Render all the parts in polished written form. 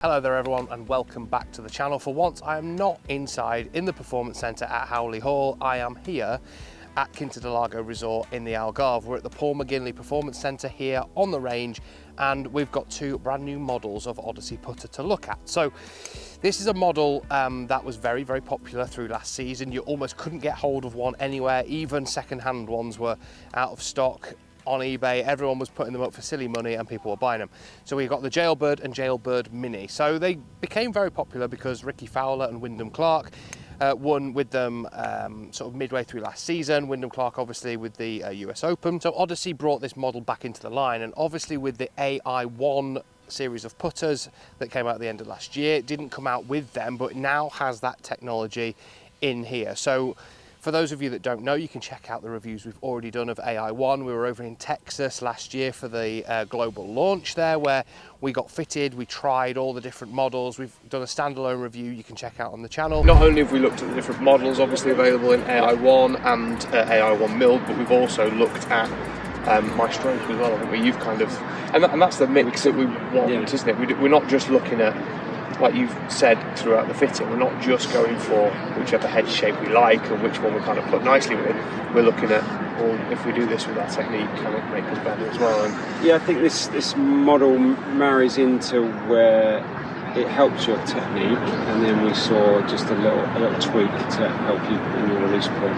Hello there everyone and welcome back to the channel. For once I am not inside in the Performance Centre at Howley Hall. I am here at Quinta Lago Resort in the Algarve. We're at the Paul McGinley Performance Centre here on the range, and we've got two brand new models of Odyssey putter to look at. So this is a model that was very popular through last season. You almost couldn't get hold of one anywhere. Even second-hand ones were out of stock on eBay. Everyone was putting them up for silly money and people were buying them. So we got the Jailbird and Jailbird Mini. So they became very popular because Ricky Fowler and Wyndham Clark won with them sort of midway through last season. Wyndham Clark obviously with the US Open. So Odyssey brought this model back into the line, and obviously with the Ai-One series of putters that came out at the end of last year, it didn't come out with them, but it now has that technology in here. So for those of you that don't know, you can check out the reviews we've already done of Ai-One. We were over in Texas last year for the global launch there, where we got fitted, we tried all the different models. We've done a standalone review you can check out on the channel. Not only have we looked at the different models obviously available in Ai-One and Ai-One milled, but we've also looked at my stroke as well. I think where you've kind of, and that's the mix that we want, isn't it? We're not just looking at, like you've said throughout the fitting, we're not just going for whichever head shape we like and which one we kind of put nicely with. We're looking at, well, if we do this with that technique, can it make us better as well? And yeah, I think this model marries into where it helps your technique, and then we saw just a little tweak to help you in your release point.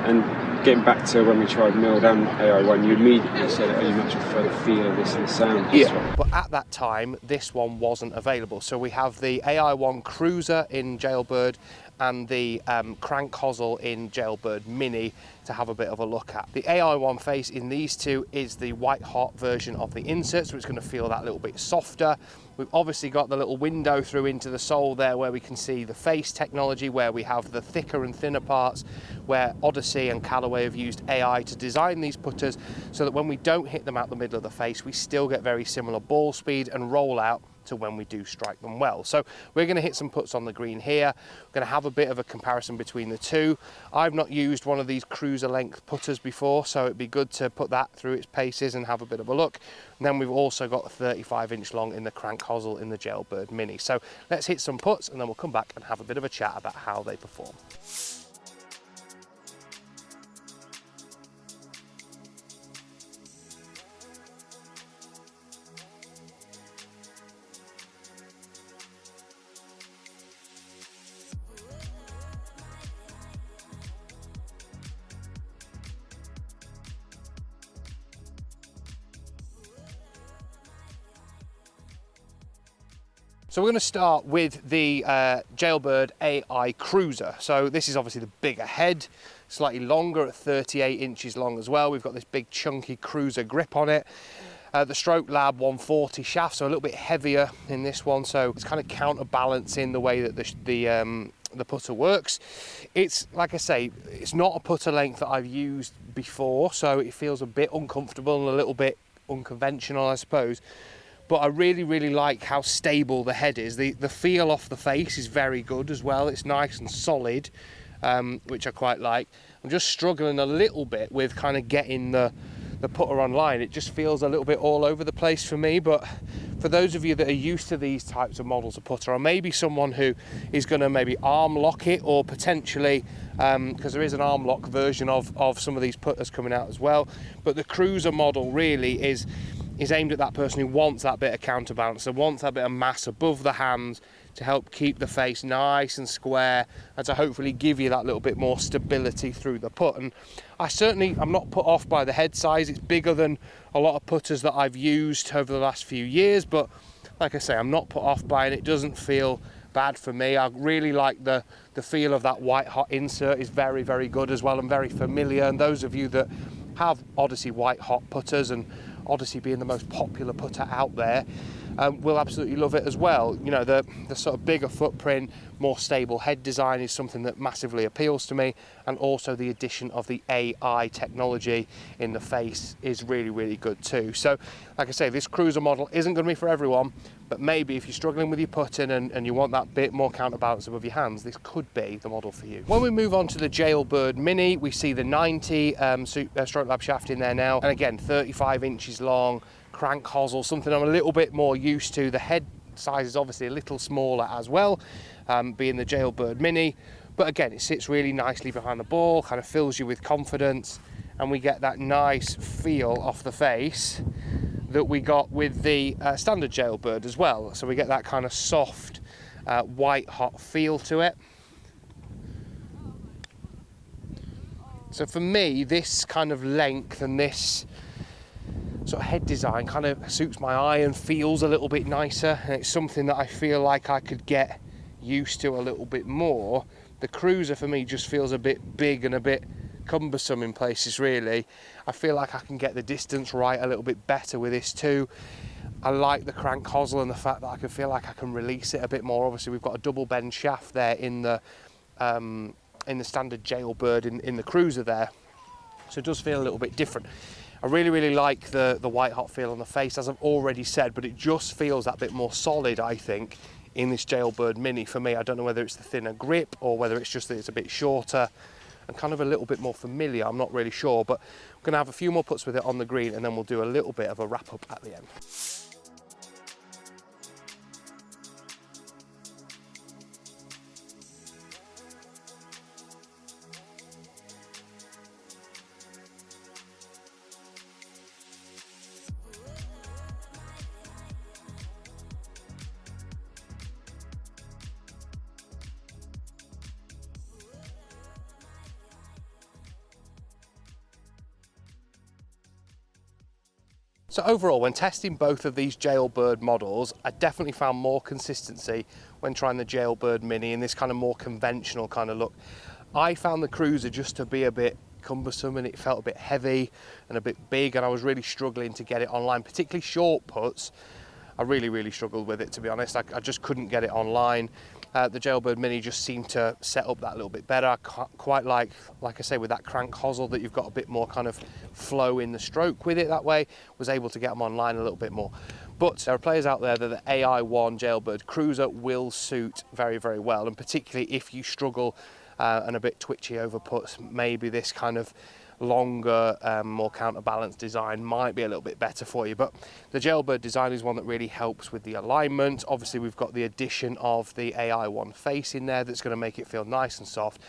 And getting back to when we tried milled and Ai-One, you immediately said, oh, you much prefer the feel of this and the sound of this one. But at that time, this one wasn't available. So we have the Ai-One Cruiser in Jailbird and the crank hosel in Jailbird Mini to have a bit of a look at. The Ai-One face in these two is the white hot version of the insert, so it's going to feel that little bit softer. We've obviously got the little window through into the sole there where we can see the face technology, where we have the thicker and thinner parts, where Odyssey and Callaway have used AI to design these putters so that when we don't hit them out the middle of the face, we still get very similar ball speed and rollout to when we do strike them well. So we're going to hit some putts on the green here. We're going to have a bit of a comparison between the two. I've not used one of these cruiser length putters before, so it'd be good to put that through its paces and have a bit of a look. And then we've also got a 35-inch long in the crank hosel in the Jailbird Mini. So let's hit some putts and then we'll come back and have a bit of a chat about how they perform. So we're going to start with the Jailbird AI Cruiser. So this is obviously the bigger head, slightly longer at 38 inches long as well. We've got this big chunky cruiser grip on it. The Stroke Lab 140 shaft, so a little bit heavier in this one. So it's kind of counterbalancing the way that the putter works. It's, like I say, it's not a putter length that I've used before, so it feels a bit uncomfortable and a little bit unconventional, I suppose. But I really like how stable the head is. The feel off the face is very good as well. It's nice and solid, which I quite like. I'm just struggling a little bit with kind of getting the putter online. It just feels a little bit all over the place for me. But for those of you that are used to these types of models of putter, or maybe someone who is going to maybe arm lock it, or potentially, because there is an arm lock version of some of these putters coming out as well. But the Cruiser model really is aimed at that person who wants that bit of counterbalance, so wants that bit of mass above the hands to help keep the face nice and square, and to hopefully give you that little bit more stability through the putt. And I'm not put off by the head size. It's bigger than a lot of putters that I've used over the last few years, but like I say, I'm not put off by it. It doesn't feel bad for me. I really like the feel of that white hot insert. Is very good as well, and very familiar. And those of you that have Odyssey white hot putters, and Odyssey being the most popular putter out there, will absolutely love it as well. You know, the sort of bigger footprint, more stable head design is something that massively appeals to me, and also the addition of the AI technology in the face is really good too. So like I say, this cruiser model isn't going to be for everyone, but maybe if you're struggling with your putting and you want that bit more counterbalance above your hands, this could be the model for you. When we move on to the Jailbird Mini, we see the 90 Stroke Lab shaft in there now, and again 35 inches long, crank hosel, something I'm a little bit more used to. The head size is obviously a little smaller as well, being the Jailbird Mini. But again, it sits really nicely behind the ball, kind of fills you with confidence, and we get that nice feel off the face that we got with the standard Jailbird as well. So we get that kind of soft, white hot feel to it. So for me, this kind of length and this sort of head design kind of suits my eye and feels a little bit nicer, and it's something that I feel like I could get used to a little bit more. The Cruiser for me just feels a bit big and a bit cumbersome in places really. I feel like I can get the distance right a little bit better with this too. I like the crank hosel and the fact that I can feel like I can release it a bit more. Obviously we've got a double bend shaft there in the standard Jailbird in the Cruiser there, so it does feel a little bit different. I really like the white hot feel on the face, as I've already said, but it just feels that bit more solid, I think, in this Jailbird Mini for me. I don't know whether it's the thinner grip or whether it's just that it's a bit shorter and kind of a little bit more familiar. I'm not really sure, but I'm going to have a few more putts with it on the green, and then we'll do a little bit of a wrap up at the end. So overall, when testing both of these Jailbird models, I definitely found more consistency when trying the Jailbird Mini in this kind of more conventional kind of look. I found the Cruiser just to be a bit cumbersome, and it felt a bit heavy and a bit big, and I was really struggling to get it online, particularly short putts. I really struggled with it, to be honest. I just couldn't get it online. The Jailbird Mini just seemed to set up that a little bit better. I quite like I say, with that crank hosel, that you've got a bit more kind of flow in the stroke with it that way. Was able to get them online a little bit more. But there are players out there that the Ai-One Jailbird Cruiser will suit very well, and particularly if you struggle and a bit twitchy over putts, maybe this kind of longer, more counterbalanced design might be a little bit better for you. But the Jailbird design is one that really helps with the alignment. Obviously we've got the addition of the Ai-One face in there that's going to make it feel nice and soft,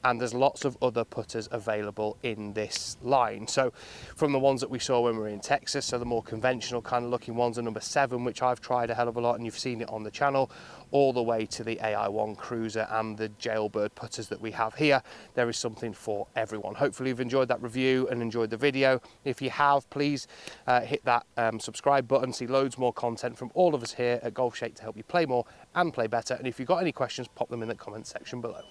and there's lots of other putters available in this line. So from the ones that we saw when we were in Texas, so the more conventional kind of looking ones, the number 7, which I've tried a hell of a lot and you've seen it on the channel, all the way to the Ai-One Cruiser and the Jailbird putters that we have here, there is something for everyone. Hopefully you've enjoyed that review and enjoyed the video. If you have, please hit that subscribe button. See loads more content from all of us here at Golfshake to help you play more and play better. And if you've got any questions, pop them in the comment section below.